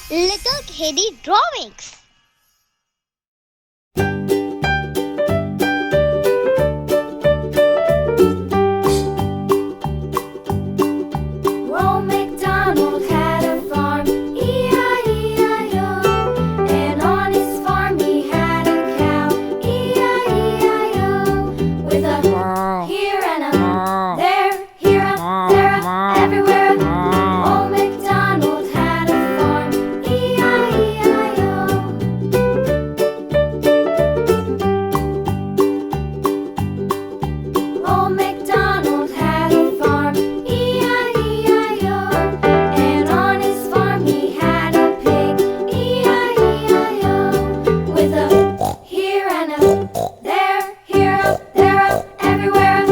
Little Kitty Drawings. Old MacDonald had a farm, E-I-E-I-O. And on his farm he had a cow, E-I-E-I-O. With a here and a there, here a, there a, everywhere a. Old MacDonald had a farm, E-I-E-I-O. Old MacDonald had a farm, E-I-E-I-O. And on his farm he had a pig, E-I-E-I-O. With a here and a there, here a, there a, everywhere a.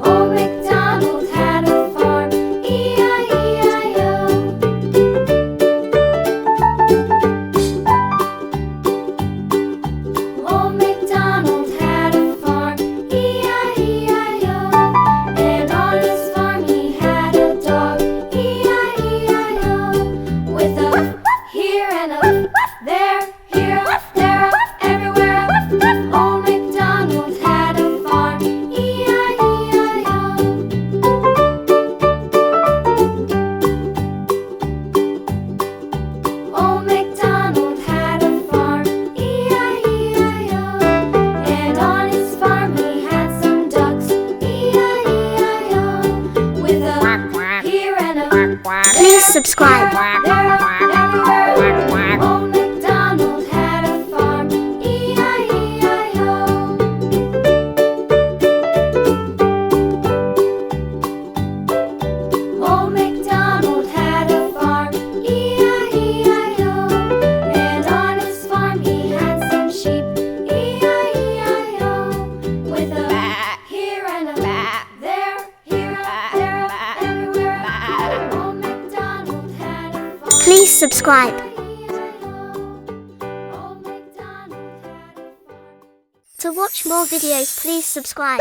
Old MacDonald had a farm, E-I-E-I-O. Old MacDonald had a farm, E-I-E-I-O. And on his farm he had a dog, E-I-E-I-O. With a here and a there, here a, there a, everywhere a. Old MacDonald had a farm, E-I-E-I-O. Old MacDonald had a farm, E-I-E-I-O. And on his farm he had some ducks, E-I-E-I-O. With a here and a Please subscribe. there a, everywhere. Old MacDonald had a farm, E-I-E-I-O. Old MacDonald had a farm, E-I-E-I-O. And on his farm he had some sheep, E-I-E-I-O. With a here and a there, here a, there a, everywhere a. Old MacDonald had a farm, Please subscribe. E-I-E-I-O. Old MacDonald had a farm. To watch more videos, please subscribe.